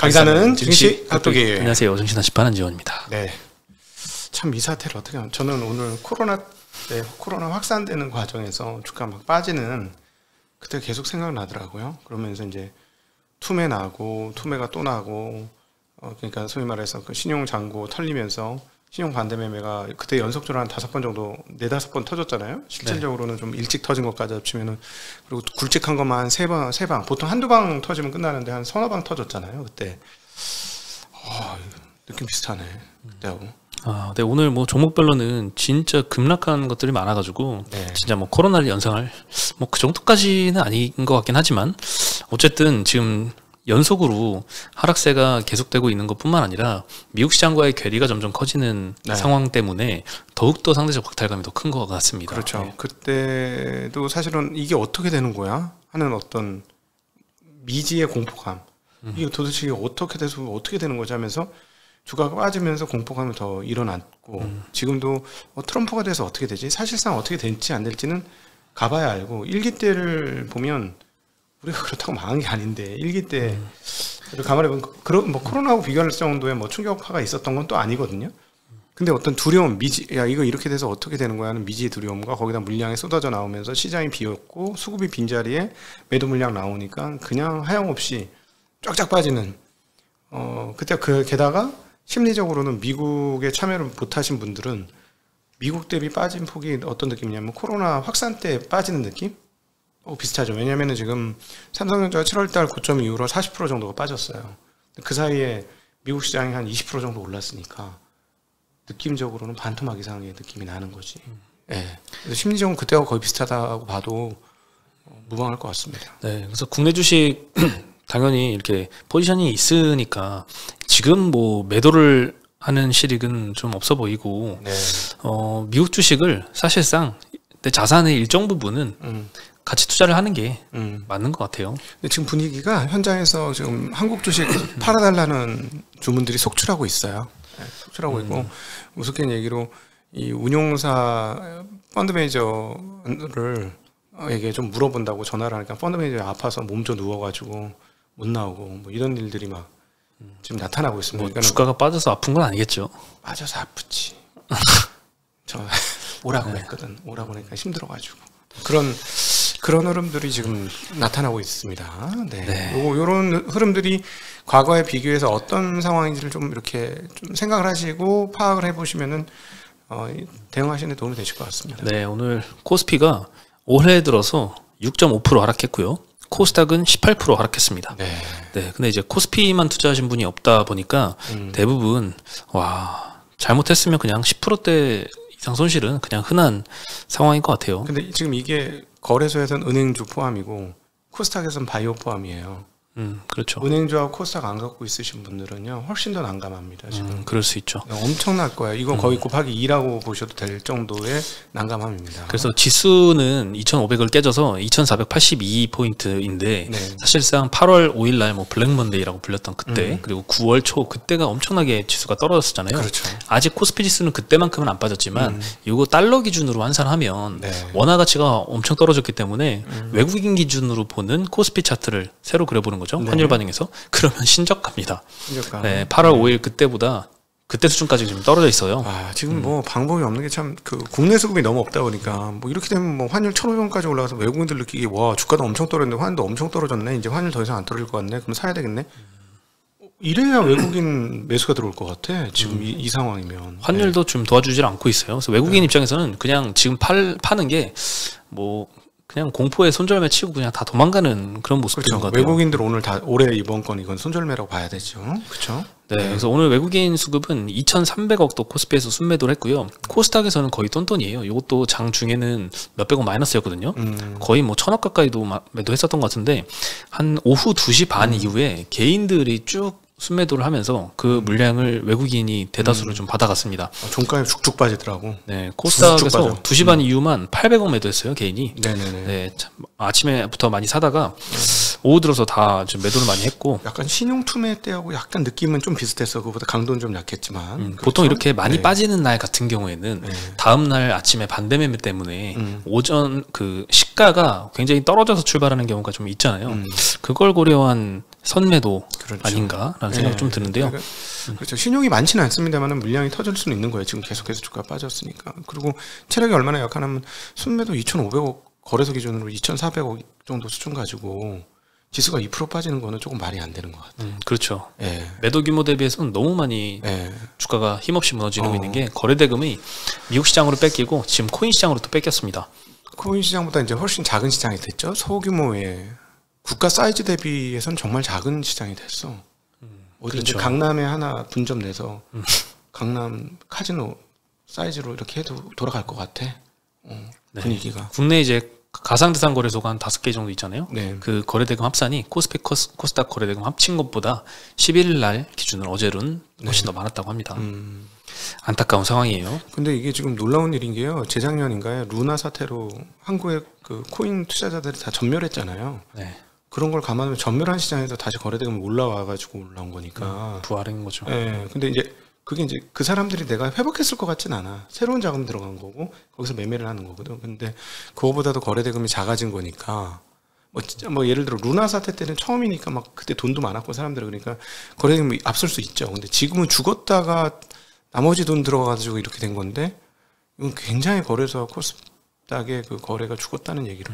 강사는 증시 깍두기. 안녕하세요. 정신한 시판 한지원입니다. 네. 참 이 사태를 어떻게 하면 저는 오늘 코로나 확산되는 과정에서 주가 막 빠지는 그때 계속 생각나더라고요. 그러면서 이제 투매 나고 투매가 또 나고 그러니까 소위 말해서 그 신용 잔고 털리면서 신용 반대 매매가 그때 연속적으로 한 5번 정도 4-5번 터졌잖아요. 실질적으로는 좀 일찍 터진 것까지 합치면은 그리고 굵직한 것만 한 3방 보통 한두 방 터지면 끝나는데 한 서너 방 터졌잖아요. 그때 느낌 비슷하네 그때하고. 네, 오늘 뭐 종목별로는 진짜 급락한 것들이 많아가지고 진짜 뭐 코로나를 연상할 뭐 그 정도까지는 아닌 것 같긴 하지만 어쨌든 지금 연속으로 하락세가 계속되고 있는 것뿐만 아니라 미국 시장과의 괴리가 점점 커지는 상황 때문에 더욱더 상대적 박탈감이 더 큰 것 같습니다. 그렇죠. 그때도 사실은 이게 어떻게 되는 거야 하는 어떤 미지의 공포감. 이게 도대체 어떻게 돼서 어떻게 되는 거지 하면서 주가가 빠지면서 공포감이 더 일어났고 지금도 트럼프가 돼서 어떻게 되지? 사실상 어떻게 될지 안 될지는 가봐야 알고 1기 때를 보면 우리가 그렇다고 망한 게 아닌데 1기 때 가만히 보면 뭐 코로나하고 비교할 정도의 뭐 충격파가 있었던 건 또 아니거든요. 근데 어떤 두려움, 야 이거 이렇게 돼서 어떻게 되는 거야 하는 미지의 두려움과 거기다 물량이 쏟아져 나오면서 시장이 비었고 수급이 빈자리에 매도 물량 나오니까 그냥 하염없이 쫙쫙 빠지는 그때 게다가 심리적으로는 미국에 참여를 못하신 분들은 미국 대비 빠진 폭이 어떤 느낌이냐면 코로나 확산 때 빠지는 느낌? 비슷하죠. 왜냐면은 지금 삼성전자가 7월달 고점 이후로 40% 정도가 빠졌어요. 그 사이에 미국 시장이 한 20% 정도 올랐으니까 느낌적으로는 반토막 이상의 느낌이 나는 거지. 그래서 심리적으로 그때하고 거의 비슷하다고 봐도 무방할 것 같습니다. 네, 그래서 국내 주식 당연히 이렇게 포지션이 있으니까 지금 뭐 매도를 하는 실익은 좀 없어 보이고 미국 주식을 사실상 내 자산의 일정 부분은 같이 투자를 하는 게 맞는 것 같아요. 근데 지금 분위기가 현장에서 지금 한국 주식 팔아달라는 주문들이 속출하고 있어요. 속출하고 있고 우습게 얘기로 이 운용사 펀드 매니저를 에게 좀 물어본다고 전화를 하니까 펀드 매니저가 아파서 몸져 누워가지고 못 나오고 뭐 이런 일들이 막 지금 나타나고 있습니다. 뭐 주가가 빠져서 아픈 건 아니겠죠? 빠져서 아프지. 저 오라고 했거든. 오라고 하니까 힘들어가지고 그런 흐름들이 지금 나타나고 있습니다. 요런 흐름들이 과거에 비교해서 어떤 상황인지를 좀 이렇게 좀 생각을 하시고 파악을 해보시면은 대응하시는 데 도움이 되실 것 같습니다. 네, 오늘 코스피가 올해 들어서 6.5% 하락했고요. 코스닥은 18% 하락했습니다. 근데 이제 코스피만 투자하신 분이 없다 보니까 대부분 잘못했으면 그냥 10%대 이상 손실은 그냥 흔한 상황인 것 같아요. 근데 지금 이게 거래소에서는 은행주 포함이고 코스닥에서는 바이오 포함이에요. 그렇죠. 은행주하고 코스닥 안 갖고 있으신 분들은요 훨씬 더 난감합니다. 지금 그럴 수 있죠. 엄청날 거예요. 이건 거의 곱하기 2라고 보셔도 될 정도의 난감함입니다. 그래서 지수는 2,500을 깨져서 2,482포인트인데 사실상 8월 5일 날 뭐 블랙먼데이라고 불렸던 그때 그리고 9월 초 그때가 엄청나게 지수가 떨어졌었잖아요. 그렇죠. 아직 코스피 지수는 그때만큼은 안 빠졌지만 이거 달러 기준으로 환산하면 원화 가치가 엄청 떨어졌기 때문에 외국인 기준으로 보는 코스피 차트를 새로 그려보는 거죠. 환율 반영해서 그러면 신저가입니다. 8월 5일 그때보다 그때 수준까지 지금 떨어져 있어요. 지금 뭐 방법이 없는 게 참 국내 수급이 너무 없다 보니까 뭐 이렇게 되면 뭐 환율 1,500원까지 올라가서 외국인들 느끼기 와 주가도 엄청 떨어졌는데 환율도 엄청 떨어졌네. 이제 환율 더 이상 안 떨어질 것 같네. 그럼 사야 되겠네. 이래야 외국인 매수가 들어올 것 같아. 지금 이 상황이면 환율도 좀 도와주질 않고 있어요. 그래서 외국인 입장에서는 그냥 지금 파는 게 뭐 그냥 공포에 손절매 치고 그냥 다 도망가는 그런 모습인 것 같아요. 외국인들 오늘 다 올해 이번 건 이건 손절매라고 봐야 되죠. 그렇죠? 그래서 오늘 외국인 수급은 2,300억도 코스피에서 순매도를 했고요. 코스닥에서는 거의 똔똔이에요. 이것도 장 중에는 몇백억 마이너스였거든요. 거의 뭐 1,000억 가까이도 매도했었던 것 같은데 한 오후 2시 반 이후에 개인들이 쭉 순매도를 하면서 그 물량을 외국인이 대다수를 좀 받아갔습니다. 종가에 쭉쭉 빠지더라고. 코스닥에서 2시 반 이후만 800억 매도했어요, 개인이. 아침에부터 많이 사다가 오후 들어서 다 좀 매도를 많이 했고. 약간 신용 투매 때하고 약간 느낌은 좀 비슷했어. 그보다 강도는 좀 약했지만. 그렇죠? 보통 이렇게 많이 빠지는 날 같은 경우에는 다음 날 아침에 반대 매매 때문에 오전 그 시가가 굉장히 떨어져서 출발하는 경우가 좀 있잖아요. 그걸 고려한 선매도 그렇죠. 아닌가라는 생각이 좀 드는데요. 그러니까, 그렇죠. 신용이 많지는 않습니다만 물량이 터질 수는 있는 거예요. 지금 계속해서 주가가 빠졌으니까. 그리고 체력이 얼마나 약하냐면 순매도 2,500억 거래소 기준으로 2,400억 정도 수준 가지고 지수가 2% 빠지는 거는 조금 말이 안 되는 것 같아요. 그렇죠. 매도 규모 대비해서는 너무 많이 주가가 힘없이 무너지고 있는 게 거래 대금이 미국 시장으로 뺏기고 지금 코인 시장으로 또 뺏겼습니다. 코인 시장보다 이제 훨씬 작은 시장이 됐죠. 소규모의 국가 사이즈 대비해서는 정말 작은 시장이 됐어. 어디 그렇죠. 강남에 하나 분점 내서 강남 카지노 사이즈로 이렇게 해도 돌아갈 것 같아. 분위기가. 국내 이제 가상자산 거래소가 한 5개 정도 있잖아요. 그 거래대금 합산이 코스피 코스닥 거래대금 합친 것보다 11일 날 기준으로 어제는 훨씬 더 많았다고 합니다. 안타까운 상황이에요. 근데 이게 지금 놀라운 일인 게요. 재작년인가요? 루나 사태로 한국의 그 코인 투자자들이 다 전멸했잖아요. 그런 걸 감안하면 전멸한 시장에서 다시 거래대금이 올라와가지고 올라온 거니까 부활인 거죠. 근데 이제 그게 이제 그 사람들이 내가 회복했을 것 같진 않아. 새로운 자금 들어간 거고 거기서 매매를 하는 거거든. 근데 그거보다도 거래대금이 작아진 거니까 뭐 예를 들어 루나 사태 때는 처음이니까 막 그때 돈도 많았고 사람들 그러니까 거래대금이 앞설 수 있죠. 근데 지금은 죽었다가 나머지 돈 들어가가지고 이렇게 된 건데 이건 굉장히 거래소와 코스닥의 그 거래가 죽었다는 얘기를.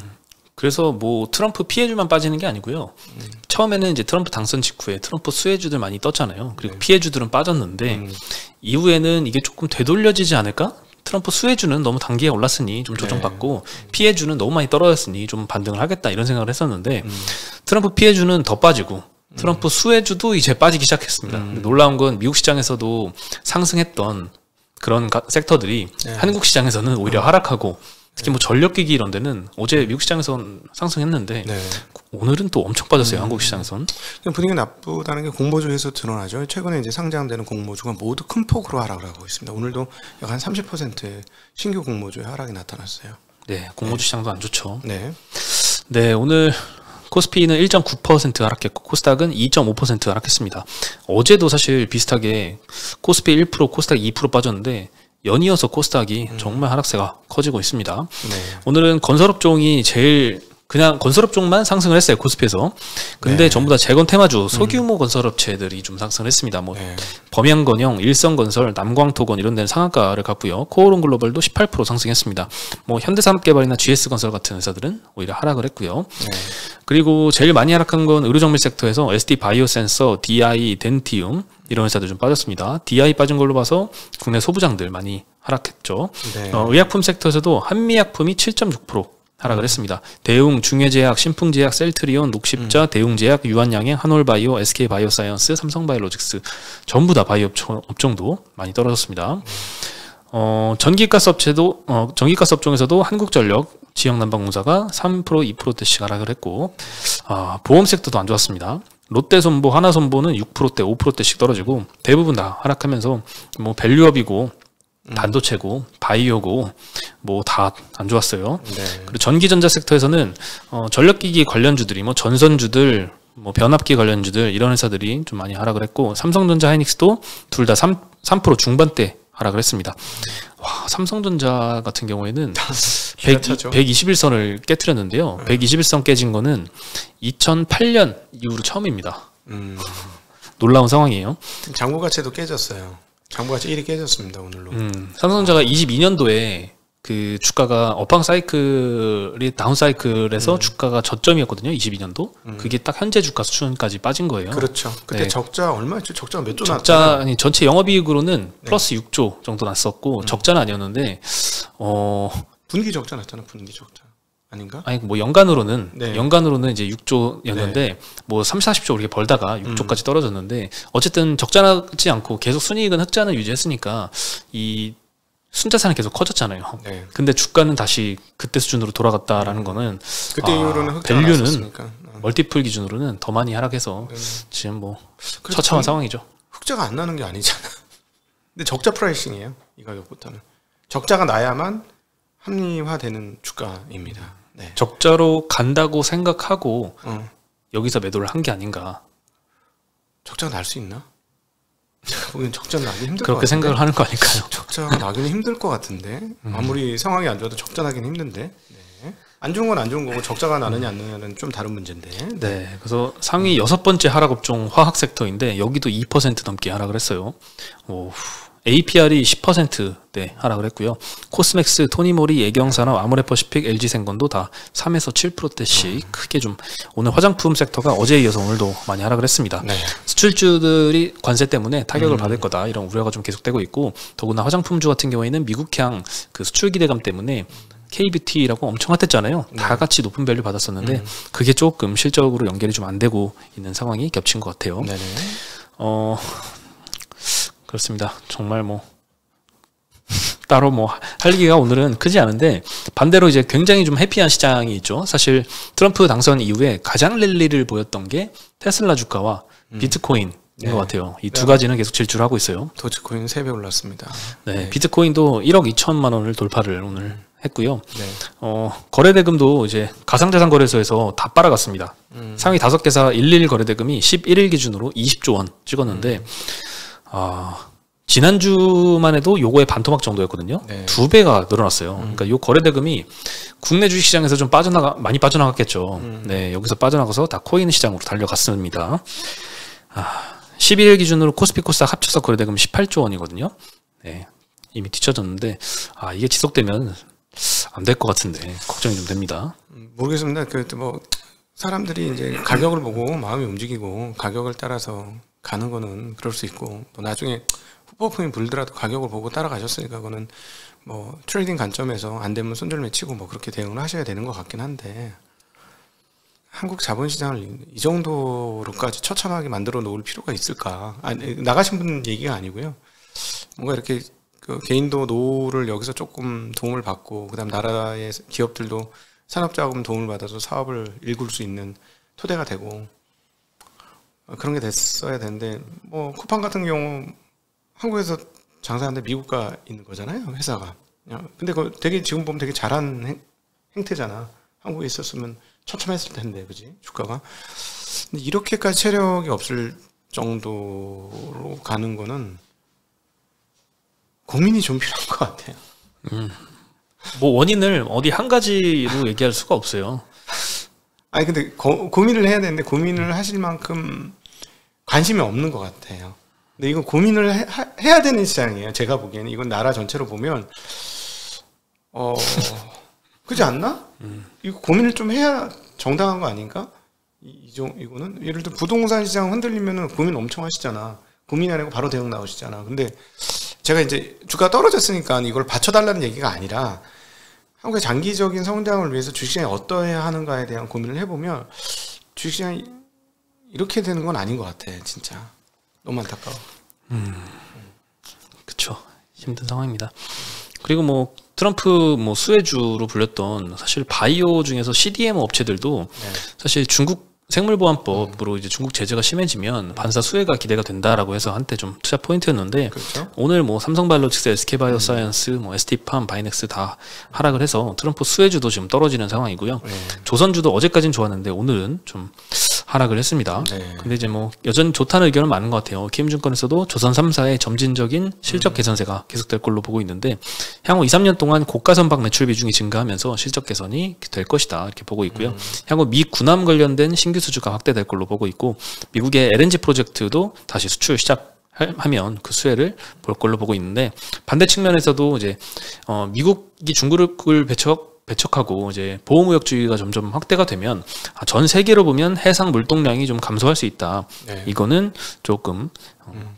그래서 뭐 트럼프 피해주만 빠지는 게 아니고요. 처음에는 이제 트럼프 당선 직후에 트럼프 수혜주들 많이 떴잖아요. 그리고 피해주들은 빠졌는데 이후에는 이게 조금 되돌려지지 않을까? 트럼프 수혜주는 너무 단기에 올랐으니 좀 조정받고 피해주는 너무 많이 떨어졌으니 좀 반등을 하겠다 이런 생각을 했었는데 트럼프 피해주는 더 빠지고 트럼프 수혜주도 이제 빠지기 시작했습니다. 놀라운 건 미국 시장에서도 상승했던 그런 섹터들이 한국 시장에서는 오히려 하락하고 특히 뭐 전력기기 이런 데는 어제 미국 시장에선 상승했는데 오늘은 또 엄청 빠졌어요. 한국 시장에선. 분위기가 나쁘다는 게 공모주에서 드러나죠. 최근에 이제 상장되는 공모주가 모두 큰 폭으로 하락을 하고 있습니다. 오늘도 약 한 30%의 신규 공모주의 하락이 나타났어요. 공모주 시장도 안 좋죠. 오늘 코스피는 1.9% 하락했고 코스닥은 2.5% 하락했습니다. 어제도 사실 비슷하게 코스피 1%, 코스닥 2% 빠졌는데 연이어서 코스닥이 정말 하락세가 커지고 있습니다. 오늘은 건설업종이 제일 그냥 건설업종만 상승을 했어요. 코스피에서. 근데 전부 다 재건 테마주 소규모 건설업체들이 좀 상승을 했습니다. 뭐 범양건영, 일성건설, 남광토건 이런 데는 상한가를 갔고요. 코오롱글로벌도 18% 상승했습니다. 뭐 현대산업개발이나 GS건설 같은 회사들은 오히려 하락을 했고요. 그리고 제일 많이 하락한 건 의료정밀 섹터에서 SD바이오센서, DI, 덴티움 이런 회사들 좀 빠졌습니다. DI 빠진 걸로 봐서 국내 소부장들 많이 하락했죠. 의약품 섹터에서도 한미약품이 7.6% 하락을 했습니다. 대웅, 중해제약, 신풍제약, 셀트리온, 녹십자, 대웅제약, 유한양행, 한올바이오, SK바이오사이언스, 삼성바이오로직스 전부 다 바이오 업종도 많이 떨어졌습니다. 전기가스 업종에서도 한국전력, 지역난방공사가 3%, 2%대씩 하락을 했고 보험 섹터도 안 좋았습니다. 롯데손보, 하나손보는 6%대, 5%대씩 떨어지고 대부분 다 하락하면서 뭐 밸류업이고 반도체고 바이오고 뭐 다 안 좋았어요. 그리고 전기전자 섹터에서는 전력기기 관련주들이 뭐 전선주들, 뭐 변압기 관련주들 이런 회사들이 좀 많이 하락을 했고 삼성전자, 하이닉스도 둘 다 3% 중반대 하락을 했습니다. 와, 삼성전자 같은 경우에는 121선을 깨트렸는데요. 121선 깨진 거는 2008년 이후로 처음입니다. 놀라운 상황이에요. 장부가치도 깨졌어요. 장부가치 1이 깨졌습니다. 오늘로. 삼성전자가 22년도에 그 주가가 업황 사이클이 다운 사이클에서 주가가 저점이었거든요. 22년도. 그게 딱 현재 주가 수준까지 빠진 거예요. 그렇죠. 그때 적자 얼마였죠? 적자가 몇 조 났죠? 아니 전체 영업이익으로는 플러스 6조 정도 났었고 적자는 아니었는데 분기 적자 났잖아. 분기 적자. 아닌가? 아니 뭐 연간으로는 이제 6조였는데 뭐 30, 40조 이렇게 벌다가 6조까지 떨어졌는데 어쨌든 적자 나지 않고 계속 순이익은 흑자는 유지했으니까 이 순자산은 계속 커졌잖아요. 근데 주가는 다시 그때 수준으로 돌아갔다라는 거는 그때 이후로는 흑자가 났었으니까 멀티플 기준으로는 더 많이 하락해서 지금 뭐 처참한 상황이죠. 흑자가 안 나는 게 아니잖아. 근데 적자 프라이싱이에요. 이 가격부터는 적자가 나야만 합리화되는 주가입니다. 적자로 간다고 생각하고 여기서 매도를 한 게 아닌가. 적자가 날 수 있나? 제가 보기엔 적자 나기 힘들 것 같은데. 그렇게 생각을 하는 거 아닐까요? 적자가 나기는 힘들 것 같은데. 아무리 상황이 안 좋아도 적자 나기는 힘든데. 안 좋은 건 안 좋은 거고 적자가 나느냐 안 나느냐는 좀 다른 문제인데. 네, 그래서 상위 6번째 하락 업종 화학 섹터인데 여기도 2% 넘게 하락을 했어요. 오, APR이 10%대 하락을 했고요. 코스맥스, 토니모리, 예경산업, 아모레퍼시픽, LG생건도 다 3에서 7%대씩 크게 좀 오늘 화장품 섹터가 어제에 이어서 오늘도 많이 하락을 했습니다. 네. 수출주들이 관세 때문에 타격을 받을 거다 이런 우려가 좀 계속되고 있고 더구나 화장품주 같은 경우에는 미국향 그 수출 기대감 때문에 K뷰티라고 엄청 핫했잖아요. 네. 다 같이 높은 밸류 받았었는데 그게 조금 실적으로 연결이 좀 안 되고 있는 상황이 겹친 것 같아요. 네네. 그렇습니다. 정말 뭐 따로 뭐 할 얘기가 오늘은 크지 않은데 반대로 이제 굉장히 좀 해피한 시장이 있죠. 사실 트럼프 당선 이후에 가장 랠리를 보였던 게 테슬라 주가와 비트코인인 것 같아요. 이 두 가지는 계속 질주를 하고 있어요. 도지코인 3배 올랐습니다. 네, 비트코인도 1억 2천만 원을 돌파를 오늘 했고요. 네. 거래대금도 이제 가상자산 거래소에서 다 빨아갔습니다. 상위 5개사 11 거래대금이 11일 기준으로 20조 원 찍었는데 지난주만 해도 요거의 반토막 정도였거든요. 네. 2배가 늘어났어요. 그러니까 요 거래대금이 국내 주식시장에서 좀 많이 빠져나갔겠죠. 네, 여기서 빠져나가서 다 코인 시장으로 달려갔습니다. 11일 기준으로 코스피 코스닥 합쳐서 거래대금 18조 원이거든요. 네, 이미 뒤쳐졌는데 이게 지속되면 안 될 것 같은데 걱정이 좀 됩니다. 모르겠습니다. 뭐 사람들이 이제 가격을 보고 마음이 움직이고 가격을 따라서 가는 거는 그럴 수 있고 뭐 나중에 후폭풍이 불더라도 가격을 보고 따라가셨으니까 그거는 뭐 트레이딩 관점에서 안 되면 손절매 치고 뭐 그렇게 대응을 하셔야 되는 것 같긴 한데 한국 자본시장을 이 정도로까지 처참하게 만들어 놓을 필요가 있을까? 나가신 분 얘기가 아니고요. 뭔가 이렇게 그 개인도 노후를 여기서 조금 도움을 받고 그다음 나라의 기업들도 산업자금 도움을 받아서 사업을 일굴 수 있는 토대가 되고 그런 게 됐어야 되는데 뭐 쿠팡 같은 경우 한국에서 장사하는데 미국가 있는 거잖아요, 회사가. 근데 그거 되게 지금 보면 되게 잘한 행태잖아. 한국에 있었으면 처참했을 텐데, 그지? 주가가. 근데 이렇게까지 체력이 없을 정도로 가는 거는 고민이 좀 필요한 것 같아요. 뭐 원인을 어디 한 가지로 얘기할 수가 없어요. 아니 근데 고민을 해야 되는데 고민을 하실 만큼 관심이 없는 것 같아요. 근데 이건 고민을 해야 되는 시장이에요. 제가 보기에는 이건 나라 전체로 보면 그렇지 않나? 이거 고민을 좀 해야 정당한 거 아닌가? 이거는 예를 들어 부동산 시장 흔들리면은 고민 엄청 하시잖아. 고민이 아니고 바로 대응 나오시잖아. 근데 제가 이제 주가 떨어졌으니까 이걸 받쳐달라는 얘기가 아니라 한국의 장기적인 성장을 위해서 주식시장이 어떠해야 하는가에 대한 고민을 해보면 주식시장이 이렇게 되는 건 아닌 것 같아. 진짜 너무 안타까워. 그쵸. 힘든 상황입니다. 그리고 뭐 트럼프 뭐 수혜주로 불렸던 사실 바이오 중에서 CDMO 업체들도 사실 중국 생물보안법으로 이제 중국 제재가 심해지면 반사 수혜가 기대가 된다라고 해서 한때 좀 투자 포인트였는데 그렇죠? 오늘 뭐 삼성바이오로직스, SK바이오사이언스, 뭐 ST팜, 바이넥스 다 하락을 해서 트럼프 수혜주도 지금 떨어지는 상황이고요. 조선주도 어제까지는 좋았는데 오늘은 좀 하락을 했습니다. 근데 이제 뭐 여전히 좋다는 의견은 많은 것 같아요. 키움증권에서도 조선 3사의 점진적인 실적 개선세가 계속될 걸로 보고 있는데 향후 2, 3년 동안 고가선박 매출 비중이 증가하면서 실적 개선이 될 것이다 이렇게 보고 있고요. 향후 미 군함 관련된 신규 수주가 확대될 걸로 보고 있고 미국의 LNG 프로젝트도 다시 수출 시작하면 그 수혜를 볼 걸로 보고 있는데 반대 측면에서도 이제 미국이 중국을 배척하고 이제 보호무역주의가 점점 확대가 되면 전 세계로 보면 해상 물동량이 좀 감소할 수 있다. 이거는 조금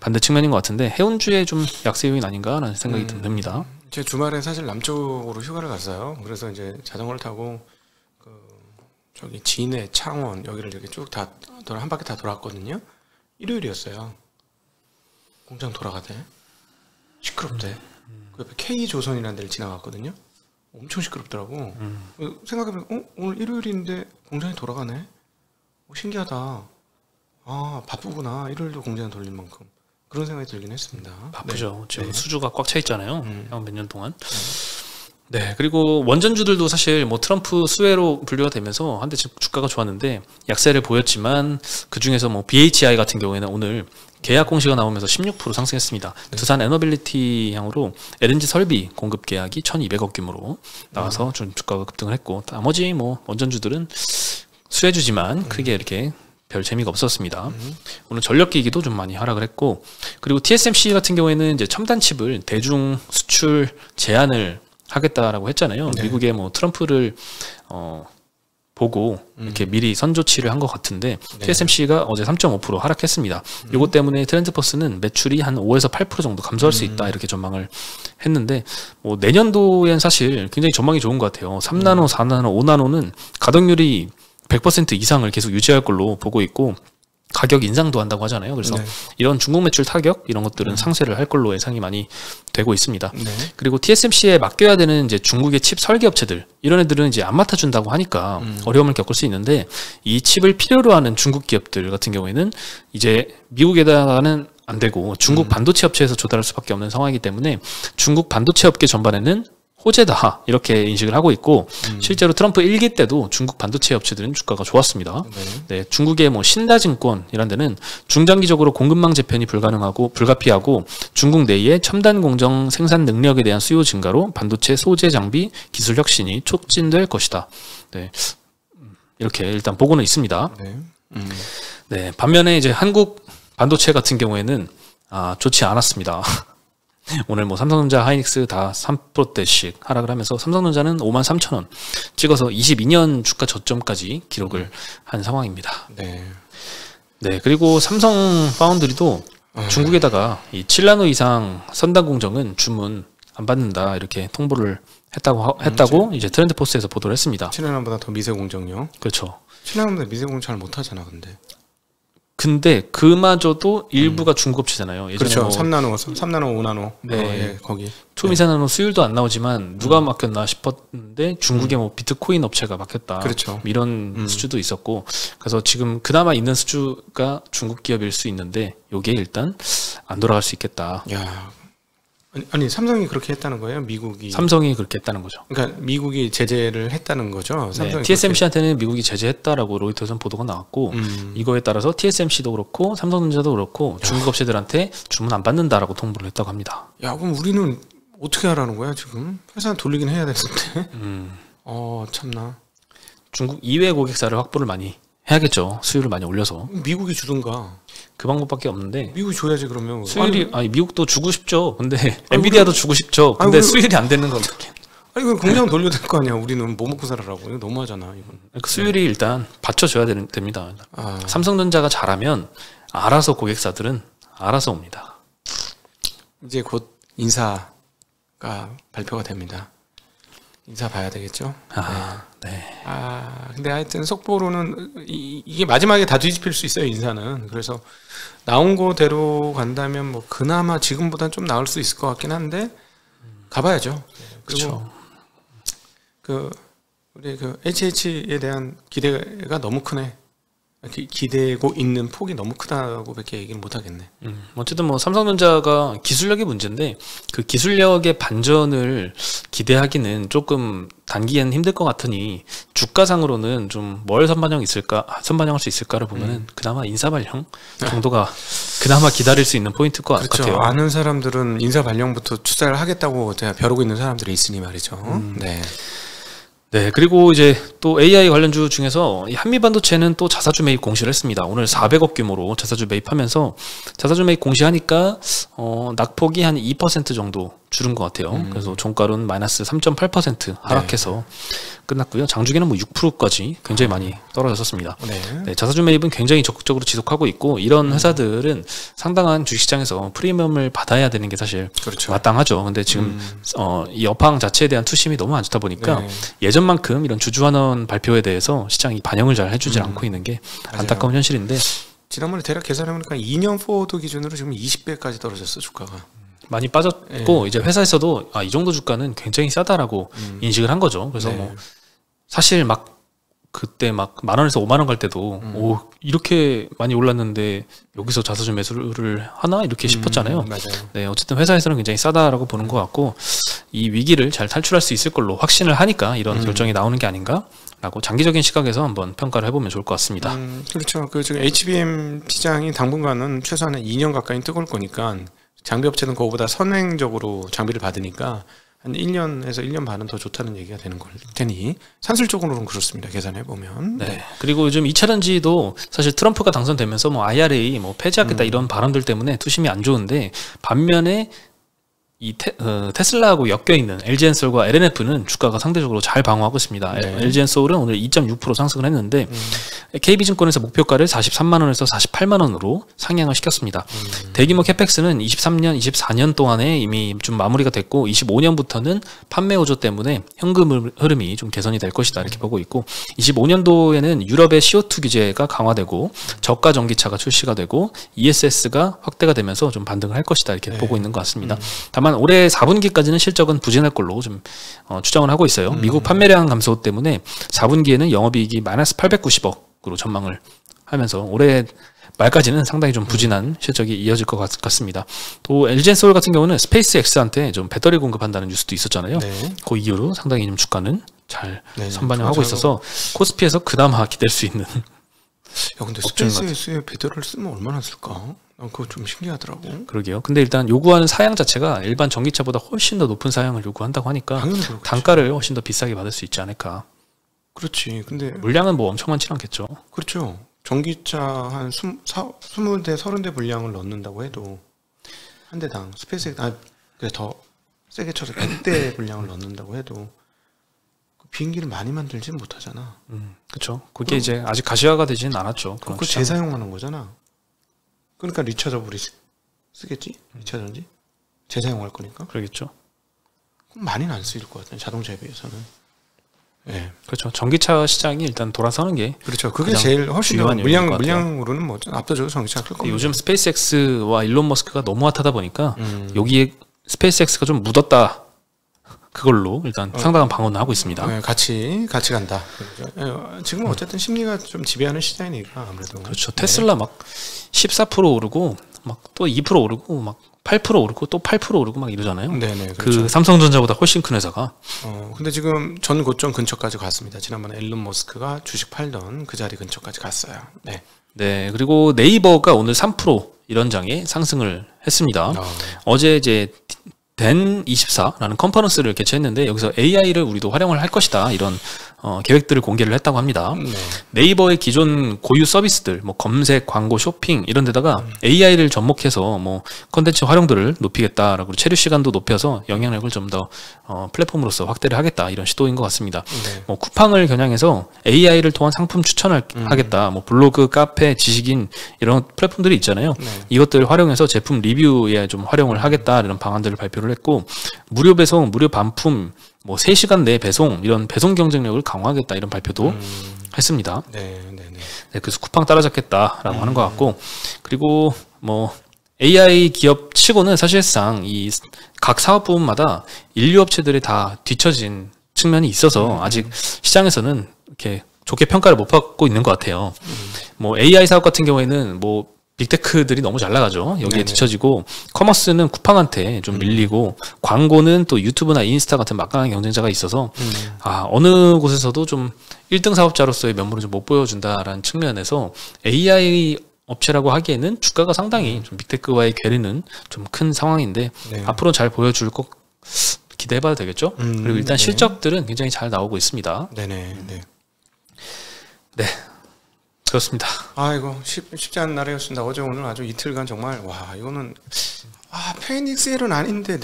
반대 측면인 것 같은데 해운주의 좀 약세 요인 아닌가라는 생각이 듭니다. 제 주말에 사실 남쪽으로 휴가를 갔어요. 그래서 이제 자전거를 타고 저기 진해, 창원 여기를 이렇게 쭉 다 한 바퀴 다 돌았거든요. 일요일이었어요. 공장 돌아가대. 시끄럽대. 그 옆에 K조선이라는 데를 지나갔거든요. 엄청 시끄럽더라고. 생각해보면 오늘 일요일인데 공장이 돌아가네. 신기하다. 바쁘구나. 일요일도 공장이 돌릴 만큼. 그런 생각이 들긴 했습니다. 바쁘죠. 지금 수주가 꽉 차 있잖아요. 한 몇 년 동안. 네, 그리고 원전주들도 사실 뭐 트럼프 수혜로 분류가 되면서 한때 주가가 좋았는데 약세를 보였지만 그 중에서 뭐 BHI 같은 경우에는 오늘 계약 공시가 나오면서 16% 상승했습니다. 네. 두산 에너빌리티 향으로 LNG 설비 공급 계약이 1,200억 규모로 나와서 좀 주가가 급등을 했고, 나머지 뭐 원전주들은 수혜주지만 크게 이렇게 별 재미가 없었습니다. 오늘 전력기기도 좀 많이 하락을 했고, 그리고 TSMC 같은 경우에는 이제 첨단 칩을 대중 수출 제한을 하겠다라고 했잖아요. 네. 미국의 뭐 트럼프를 보고 이렇게 미리 선조치를 한 것 같은데, 네. TSMC가 어제 3.5% 하락했습니다. 이것 때문에 트렌드포스는 매출이 한 5에서 8% 정도 감소할 수 있다 이렇게 전망을 했는데, 뭐 내년도엔 사실 굉장히 전망이 좋은 것 같아요. 3나노, 4나노, 5나노는 가동률이 100% 이상을 계속 유지할 걸로 보고 있고, 가격 인상도 한다고 하잖아요. 그래서 네. 이런 중국 매출 타격 이런 것들은 상쇄를 할 걸로 예상이 많이 되고 있습니다. 네. 그리고 TSMC에 맡겨야 되는 이제 중국의 칩 설계 업체들, 이런 애들은 이제 안 맡아준다고 하니까 어려움을 겪을 수 있는데, 이 칩을 필요로 하는 중국 기업들 같은 경우에는 이제 미국에다가는 안 되고 중국 반도체 업체에서 조달할 수밖에 없는 상황이기 때문에 중국 반도체 업계 전반에는 호재다 이렇게 인식을 하고 있고, 실제로 트럼프 1기 때도 중국 반도체 업체들은 주가가 좋았습니다. 네, 중국의 뭐 신다증권 이런 데는 중장기적으로 공급망 재편이 불가피하고 중국 내의 첨단 공정 생산 능력에 대한 수요 증가로 반도체 소재 장비 기술 혁신이 촉진될 것이다. 네, 이렇게 일단 보고는 있습니다. 네, 반면에 이제 한국 반도체 같은 경우에는 좋지 않았습니다. 오늘 뭐 삼성전자, 하이닉스 다 3%대씩 하락을 하면서 삼성전자는 53,000원 찍어서 22년 주가 저점까지 기록을 한 상황입니다. 네. 네, 그리고 삼성 파운드리도 중국에다가 이 7나노 이상 선단 공정은 주문 안 받는다 이렇게 통보를 했다고 이제 트렌드포스에서 보도를 했습니다. 7나노보다 더 미세 공정요? 그렇죠. 7나노보다 미세 공정 잘 못하잖아, 근데 그마저도 일부가 중국 업체잖아요. 그렇죠. 뭐 3나노, 5나노. 네, 예, 거기. 초미세나노 수율도 안 나오지만 누가 맡겼나 싶었는데 중국의 뭐 비트코인 업체가 맡겼다. 그렇죠. 이런 수주도 있었고, 그래서 지금 그나마 있는 수주가 중국 기업일 수 있는데 요게 일단 안 돌아갈 수 있겠다. 야. 아니 삼성이 그렇게 했다는 거예요? 미국이 삼성이 그렇게 했다는 거죠. 그러니까 미국이 제재를 했다는 거죠. 네, TSMC한테는 미국이 제재했다라고 로이터에서는 보도가 나왔고, 이거에 따라서 TSMC도 그렇고 삼성전자도 그렇고 중국 업체들한테 주문 안 받는다라고 통보를 했다고 합니다. 야, 그럼 우리는 어떻게 하라는 거야 지금? 회사 돌리긴 해야 되는데. 참나. 중국 이외 고객사를 확보를 많이 해야겠죠. 수율을 많이 올려서. 미국이 주든가. 그 방법밖에 없는데. 미국이 줘야지 그러면. 수율이 미국도 주고 싶죠. 근데 엔비디아도 주고 싶죠. 근데 수율이 안 되는 건 어떻게? 아니 그 공장 돌려야 될 거 아니야. 우리는 뭐 먹고 살아라고. 이거 너무하잖아. 이건. 그 수율이 일단 받쳐줘야 됩니다. 삼성전자가 잘하면 알아서 고객사들은 알아서 옵니다. 이제 곧 인사가 발표가 됩니다. 인사 봐야 되겠죠? 네. 근데 하여튼 속보로는 이게 마지막에 다 뒤집힐 수 있어요, 인사는. 그래서 나온 거대로 간다면 뭐 그나마 지금보다는 좀 나을 수 있을 것 같긴 한데 가봐야죠. 그리고 우리 HH에 대한 기대가 너무 크네. 기대고 있는 폭이 너무 크다고밖에 얘기를 못 하겠네. 어쨌든 뭐 삼성전자가 기술력의 문제인데 그 기술력의 반전을 기대하기는 조금 단기에는 힘들 것 같으니 주가상으로는 좀 뭘 선반영할 수 있을까를 보면은 그나마 인사 발령 정도가 그나마 기다릴 수 있는 포인트일 것 그렇죠. 같아요. 아는 사람들은 인사 발령부터 투자를 하겠다고 벼르고 있는 사람들이 있으니 말이죠. 네. 네, 그리고 이제 또 AI 관련주 중에서 이 한미반도체는 또 자사주 매입 공시를 했습니다. 오늘 400억 규모로 자사주 매입하면서 자사주 매입 공시하니까 낙폭이 한 2% 정도 줄은 것 같아요. 그래서 종가로는 마이너스 3.8% 하락해서 끝났고요. 장중에는 뭐 6%까지 굉장히 많이 떨어졌었습니다. 네, 자사주 매입은 굉장히 적극적으로 지속하고 있고, 이런 회사들은 상당한 주식시장에서 프리미엄을 받아야 되는 게 사실 그렇죠. 마땅하죠. 근데 지금 이 업황 자체에 대한 투심이 너무 안 좋다 보니까 예전만큼 이런 주주환원 발표에 대해서 시장이 반영을 잘 해주지 않고 있는 게 안타까운 현실인데, 지난번에 대략 계산해보니까 2년 포워드 기준으로 지금 20배까지 떨어졌어, 주가가. 많이 빠졌고, 이제 회사에서도 이 정도 주가는 굉장히 싸다라고 인식을 한 거죠. 그래서 뭐 사실 막 그때 막 10,000원에서 50,000원 갈 때도 오 이렇게 많이 올랐는데 여기서 자사주 매수를 하나 이렇게 싶었잖아요. 맞아요. 네, 어쨌든 회사에서는 굉장히 싸다라고 보는 것 같고 이 위기를 잘 탈출할 수 있을 걸로 확신을 하니까 이런 결정이 나오는 게 아닌가라고 장기적인 시각에서 한번 평가를 해보면 좋을 것 같습니다. 그렇죠. 그 지금 HBM 시장이 당분간은 최소한 2년 가까이 뜨거울 거니까 장비 업체는 그거보다 선행적으로 장비를 받으니까 한 1년에서 1년 반은 더 좋다는 얘기가 되는 걸 테니 산술적으로는 그렇습니다. 계산해 보면. 네. 그리고 요즘 2차 전지도 사실 트럼프가 당선되면서 뭐 IRA 뭐 폐지하겠다 이런 발언들 때문에 투심이 안 좋은데 반면에 이 테슬라하고 엮여 있는 LG엔솔과 LNF는 주가가 상대적으로 잘 방어하고 있습니다. 네. LG엔솔은 오늘 2.6% 상승을 했는데 KB증권에서 목표가를 43만 원에서 48만 원으로 상향을 시켰습니다. 대규모 캐펙스는 23년, 24년 동안에 이미 좀 마무리가 됐고 25년부터는 판매 호조 때문에 현금 흐름이 좀 개선이 될 것이다 이렇게 보고 있고 25년도에는 유럽의 CO2 규제가 강화되고 저가 전기차가 출시가 되고 ESS가 확대가 되면서 좀 반등을 할 것이다 이렇게 보고 있는 것 같습니다. 다만 올해 4분기까지는 실적은 부진할 걸로 좀 추정을 하고 있어요. 미국 판매량 감소 때문에 4분기에는 영업이익이 마이너스 890억으로 전망을 하면서 올해 말까지는 상당히 좀 부진한 실적이 이어질 것 같습니다. 또 LG엔솔 같은 경우는 스페이스X한테 좀 배터리 공급한다는 뉴스도 있었잖아요. 네. 그 이후로 상당히 좀 주가는 잘 네, 선반영하고 있어서 코스피에서 그나마 기댈 수 있는. 야, 근데 스페이스X에 배터리를 쓰면 얼마나 쓸까? 그거 좀 신기하더라고. 그러게요. 근데 일단 요구하는 사양 자체가 일반 전기차보다 훨씬 더 높은 사양을 요구한다고 하니까 단가를 훨씬 더 비싸게 받을 수 있지 않을까. 그렇지. 근데 물량은 뭐 엄청 많지는 않겠죠. 그렇죠. 전기차 한 20대, 30대 분량을 넣는다고 해도 한 대당 스페이스X 그래 더 세게 쳐서 100대 분량을 넣는다고 해도 그 비행기를 많이 만들지는 못하잖아. 그렇죠. 그게 이제 아직 가시화가 되지는 않았죠. 그거 재사용하는 거잖아. 그러니까 리차저블이 쓰겠지? 리차전지? 재사용할 거니까. 그러겠죠. 그럼 많이는 안 쓰일 것 같아요. 자동차에 비해서는. 네. 그렇죠. 전기차 시장이 일단 돌아서는 게 그렇죠. 그게 제일 훨씬 더 물량으로는 뭐 압도적으로 전기차가 클 겁니다. 요즘 스페이스X와 일론 머스크가 너무 핫하다 보니까 여기에 스페이스X가 좀 묻었다. 그걸로 일단 상당한 방어는 하고 있습니다. 네, 같이 간다. 그렇죠. 지금 어쨌든 심리가 좀 지배하는 시장이니까 아무래도. 그렇죠. 테슬라 막 14% 오르고 막 또 2% 오르고 막 8% 오르고 또 8% 오르고 막 이러잖아요. 네네. 그렇죠. 그 삼성전자보다 훨씬 큰 회사가. 근데 지금 전 고점 근처까지 갔습니다. 지난번에 일론 머스크가 주식 팔던 그 자리 근처까지 갔어요. 네. 네. 그리고 네이버가 오늘 3% 이런 장에 상승을 했습니다. 어제 이제 댄24라는 컨퍼런스를 개최했는데 여기서 AI를 우리도 활용을 할 것이다 이런 계획들을 공개를 했다고 합니다. 네이버의 기존 고유 서비스들 뭐 검색, 광고, 쇼핑 이런 데다가 AI를 접목해서 뭐 컨텐츠 활용도를 높이겠다라고 체류 시간도 높여서 영향력을 좀 더 플랫폼으로서 확대를 하겠다 이런 시도인 것 같습니다. 뭐 쿠팡을 겨냥해서 AI를 통한 상품 추천을 하겠다. 뭐 블로그, 카페, 지식인 이런 플랫폼들이 있잖아요. 이것들을 활용해서 제품 리뷰에 좀 활용을 하겠다 이런 방안들을 발표를 했고 무료 배송, 무료 반품 뭐 3시간 내 배송 이런 배송 경쟁력을 강화하겠다 이런 발표도 했습니다. 네, 그래서 쿠팡 따라잡겠다라고 하는 것 같고 그리고 뭐 AI 기업 치고는 사실상 이 각 사업 부문마다 인류 업체들이 다 뒤처진 측면이 있어서 아직 시장에서는 이렇게 좋게 평가를 못 받고 있는 것 같아요. 뭐 AI 사업 같은 경우에는 뭐 빅테크들이 너무 잘 나가죠. 여기에 뒤처지고 커머스는 쿠팡한테 좀 밀리고 광고는 또 유튜브나 인스타 같은 막강한 경쟁자가 있어서 어느 곳에서도 좀 1등 사업자로서의 면모를 좀 못 보여준다라는 측면에서 AI 업체라고 하기에는 주가가 상당히 좀 빅테크와의 괴리는 좀 큰 상황인데 앞으로 잘 보여줄 것 기대해봐도 되겠죠. 그리고 일단 실적들은 굉장히 잘 나오고 있습니다. 네. 그렇습니다. 이거 쉽지 않은 날이었습니다. 어제 오늘 아주 이틀간 정말 이거는 페닉스엘은 아닌데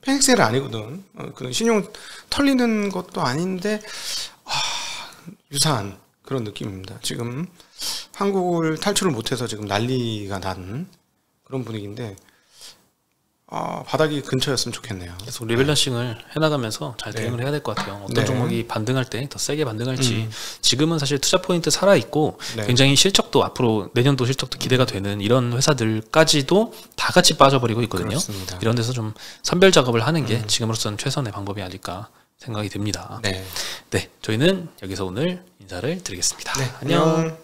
페닉스엘은 아니거든. 그 신용 털리는 것도 아닌데 유사한 그런 느낌입니다. 지금 한국을 탈출을 못해서 지금 난리가 난 그런 분위기인데 바닥이 근처였으면 좋겠네요. 계속 리밸런싱을 해나가면서 잘 대응을 해야 될 것 같아요. 어떤 종목이 반등할 때 더 세게 반등할지 지금은 사실 투자 포인트 살아있고 굉장히 실적도 앞으로 내년도 실적도 기대가 되는 이런 회사들까지도 다 같이 빠져버리고 있거든요. 그렇습니다. 이런 데서 좀 선별 작업을 하는 게 지금으로서는 최선의 방법이 아닐까 생각이 듭니다. 네. 네, 저희는 여기서 오늘 인사를 드리겠습니다. 네, 안녕. 안녕.